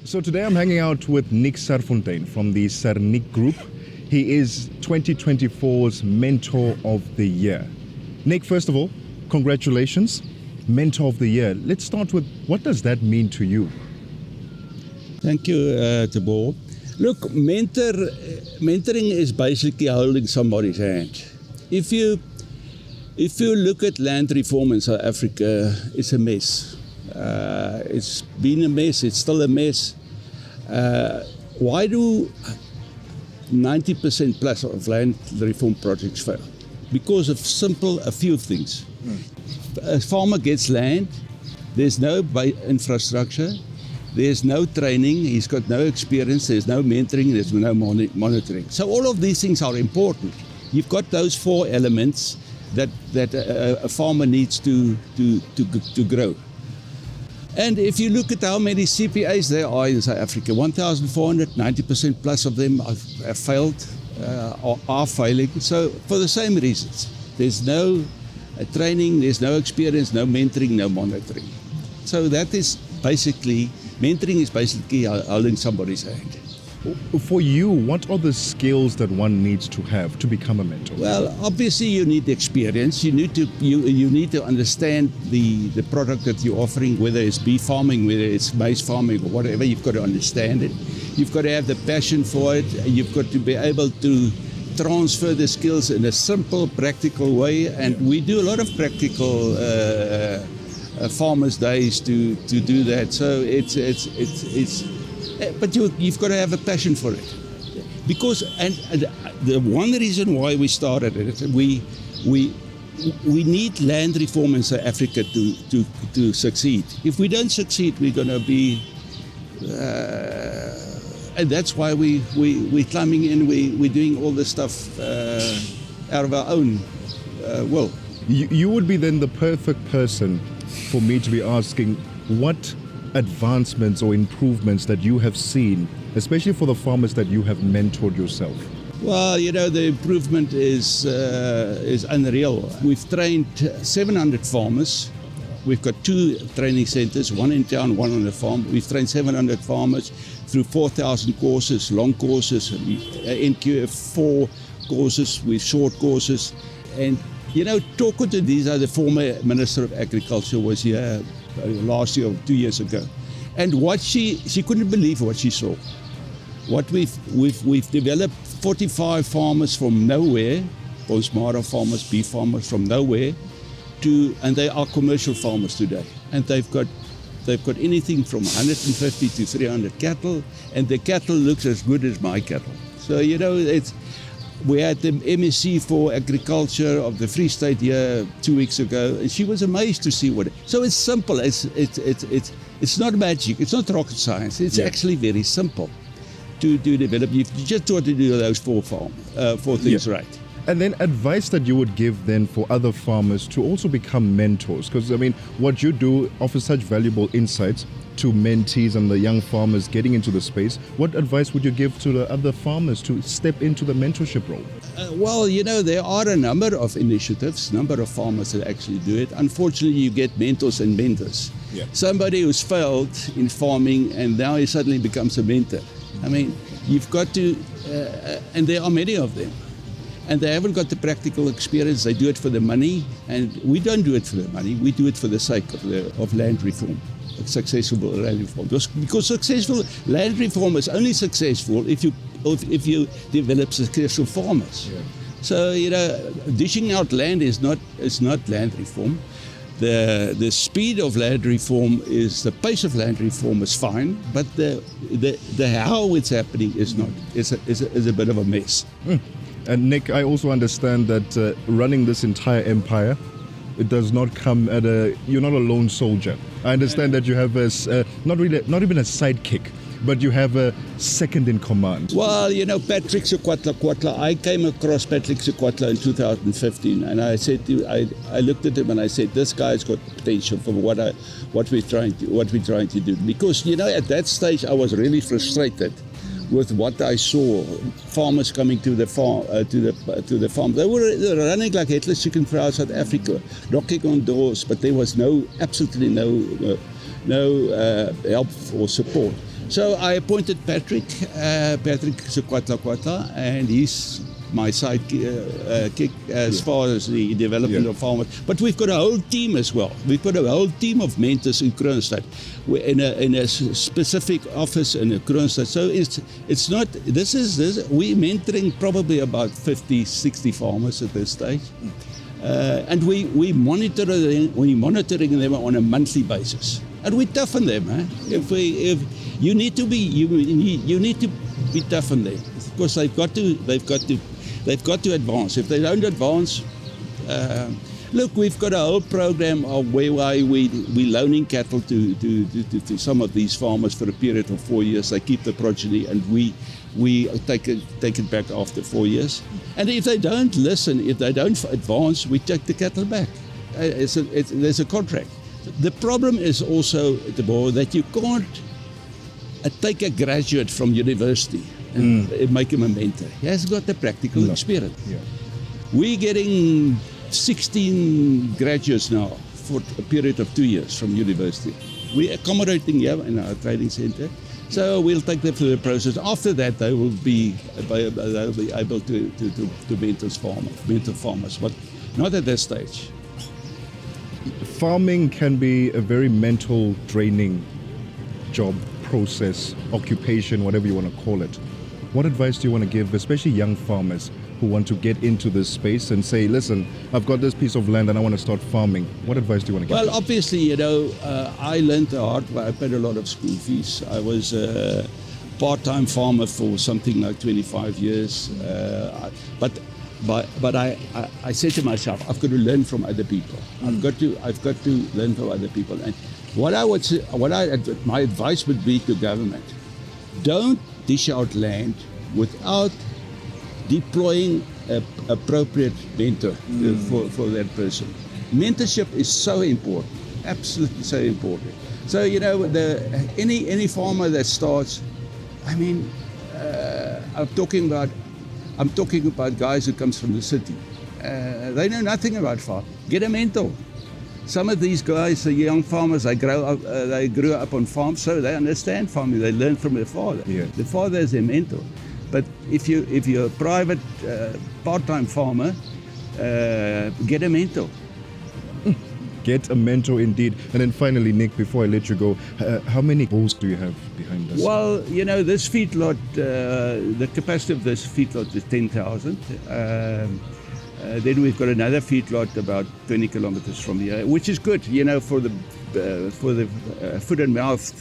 So today I'm hanging out with Nick Serfontein from the Sernick Group. He is 2024's Mentor of the Year. Nick, first of all, congratulations, Mentor of the Year. Let's start with, what does that mean to you? Thank you, Tabo. Look, mentoring is basically holding somebody's hand. If you look at land reform in South Africa, it's a mess. It's been a mess, it's still a mess. Why do 90% plus of land reform projects fail? Because of a few things. A farmer gets land, there's no infrastructure, there's no training, he's got no experience, there's no mentoring, there's no monitoring. So all of these things are important. You've got those four elements that a farmer needs to grow. And if you look at how many CPAs there are in South Africa, 1,400, 90% plus of them have failed or are failing. So for the same reasons, there's no training, there's no experience, no mentoring, no monitoring. So that is basically, mentoring is basically holding somebody's hand. For you, what are the skills that one needs to have to become a mentor? Well, obviously you need experience. You need to understand the product that you're offering, whether it's beef farming, whether it's maize farming or whatever. You've got to understand it. You've got to have the passion for it. You've got to be able to transfer the skills in a simple, practical way. And we do a lot of practical farmers' days to do that. So but you've got to have a passion for it, because and the one reason why we started it, we need land reform in South Africa to succeed. If we don't succeed, we're going to be, and that's why we're climbing in. We're doing all this stuff out of our own will. You would be then the perfect person for me to be asking what advancements or improvements that you have seen, especially for the farmers that you have mentored yourself? Well, the improvement is unreal. We've trained 700 farmers. We've got 2 training centers, one in town, one on the farm. We've trained 700 farmers through 4,000 courses, long courses, NQF4 courses with short courses. And, talking to these, the former Minister of Agriculture was here last year or 2 years ago, and what she couldn't believe what she saw. What we've developed 45 farmers from nowhere, Bonsmara farmers, beef farmers from nowhere, and they are commercial farmers today, and they've got anything from 150 to 300 cattle, and the cattle looks as good as my cattle. So we had the MSc for Agriculture of the Free State here 2 weeks ago, and she was amazed to see what. So it's simple. It's not magic. It's not rocket science. It's actually very simple to develop. You just got to do those four things right. And then advice that you would give then for other farmers to also become mentors, because what you do offers such valuable insights to mentees and the young farmers getting into the space. What advice would you give to the other farmers to step into the mentorship role? Well, there are a number of initiatives, number of farmers that actually do it. Unfortunately, you get mentors and mentors. Yeah. Somebody who's failed in farming and now he suddenly becomes a mentor. You've got to, and there are many of them. And they haven't got the practical experience. They do it for the money, and we don't do it for the money. We do it for the sake of land reform, successful land reform. Because successful land reform is only successful if you develop successful farmers. Yeah. So dishing out land is not land reform. The speed of land reform the pace of land reform is fine, but the how it's happening is not. Is a bit of a mess. And Nick, I also understand that running this entire empire, it does not come you're not a lone soldier. I understand that you have not even a sidekick, but you have a second in command. Well, Patrick Sekwatla, I came across Patrick Sekwatla in 2015, and I said I looked at him and I said, this guy's got potential for what we're trying to do. Because at that stage I was really frustrated with what I saw, farmers coming to the farm, to the farm. They were running like headless chicken throughout South Africa, knocking on doors, but there was absolutely no help or support. So I appointed Patrick Sekwatla, and he's my sidekick as far as the development of farmers. But we've got a whole team as well. We've got a whole team of mentors in Kroonstad. We're in a specific office in Kroonstad. So it's not, we're mentoring probably about 50, 60 farmers at this stage. And we're monitoring them on a monthly basis. And we toughen them. If you need to be tough on them, because they've got to advance. If they don't advance, look, we've got a whole program of whereby we're loaning cattle to some of these farmers for a period of 4 years. They keep the progeny, and we take it back after 4 years. And if they don't listen, if they don't advance, we take the cattle back. There's a contract. The problem is also, that you can't take a graduate from university and make him a mentor. He has got the practical experience. Yeah. We're getting 16 graduates now for a period of 2 years from university. We're accommodating here in our training center. So we'll take them through the process. After that, they will be able to mentor farmers, but not at this stage. Farming can be a very mental draining job, process, occupation, whatever you want to call it. What advice do you want to give, especially young farmers who want to get into this space and say, listen, I've got this piece of land and I want to start farming? What advice do you want to give? Well, obviously, I learned the hard way. I paid a lot of school fees. I was a part-time farmer for something like 25 years. But I said to myself, I've got to learn from other people. I've got to learn from other people. And my advice would be to government: don't dish out land without deploying an appropriate mentor for that person. Mentorship is so important, absolutely so important. So any farmer that starts, I'm talking about guys who comes from the city. They know nothing about farming. Get a mentor. Some of these guys, the young farmers, they grew up on farms, so they understand farming. They learn from their father. Yeah. The father is their mentor. But if you're a private part-time farmer, get a mentor. Get a mentor indeed. And then finally, Nick, before I let you go, how many bulls do you have behind us? Well, this feedlot, the capacity of this feedlot is 10,000. Then we've got another feedlot about 20 kilometers from here, which is good, for the foot and mouth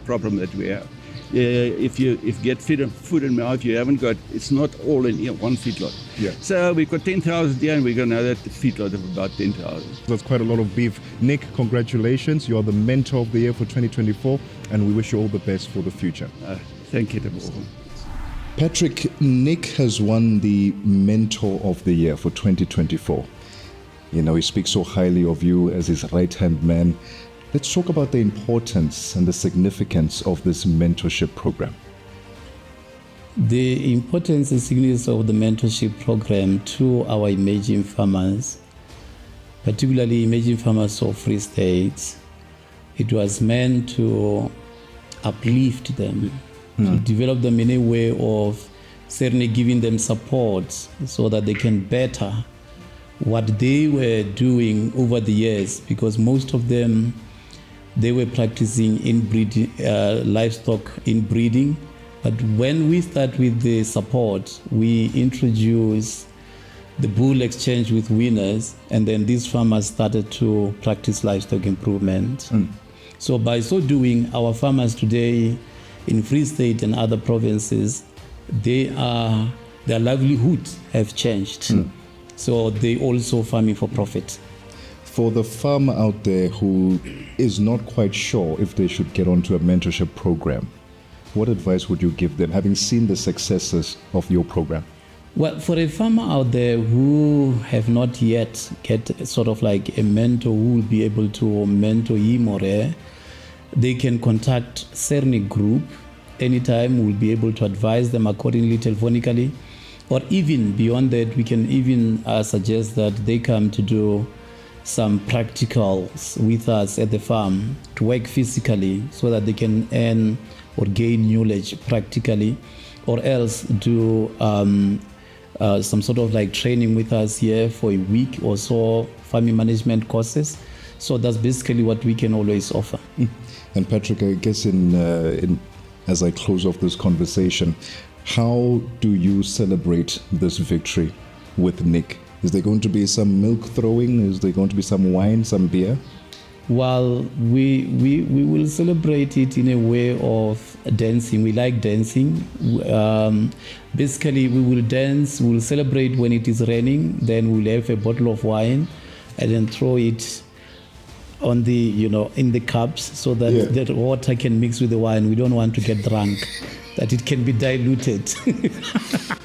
problem that we have. If you get foot and mouth, you haven't got. It's not all in one feedlot. Yeah. So we've got 10,000 here, and we've got another feedlot of about 10,000. That's quite a lot of beef. Nick, congratulations! You are the mentor of the year for 2024, and we wish you all the best for the future. Thank you, Tabo. Patrick, Nick has won the Mentor of the Year for 2024. He speaks so highly of you as his right-hand man. Let's talk about the importance and the significance of this mentorship program. The importance and significance of the mentorship program to our emerging farmers, particularly emerging farmers of Free State, it was meant to uplift them, to develop them in a way of certainly giving them support so that they can better what they were doing over the years, because most of them, they were practicing inbreeding, livestock inbreeding. But when we start with the support, we introduce the bull exchange with winners, and then these farmers started to practice livestock improvement. So by so doing, our farmers today in Free State and other provinces, their livelihoods have changed. So they also farming for profit. For the farmer out there who is not quite sure if they should get onto a mentorship program, what advice would you give them, having seen the successes of your program? Well, for a farmer out there who have not yet get sort of like a mentor who will be able to mentor him or her, they can contact Sernick Group anytime. We'll be able to advise them accordingly telephonically, or even beyond that, we can even suggest that they come to do some practicals with us at the farm to work physically so that they can earn or gain knowledge practically, or else do some sort of like training with us here for a week or so, farming management courses. So that's basically what we can always offer. And Patrick, I guess in as I close off this conversation, how do you celebrate this victory with Nick? Is there going to be some milk throwing? Is there going to be some wine, some beer? Well, we will celebrate it in a way of dancing. We like dancing. Basically, we will dance, we will celebrate when it is raining, then we'll have a bottle of wine and then throw it on the, in the cups so that the water can mix with the wine. We don't want to get drunk, that it can be diluted.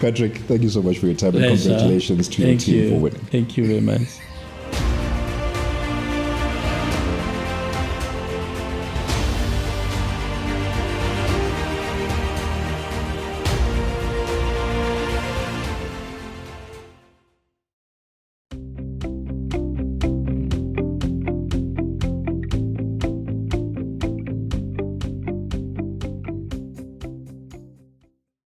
Patrick, thank you so much for your time and congratulations to your team for winning. Thank you very much.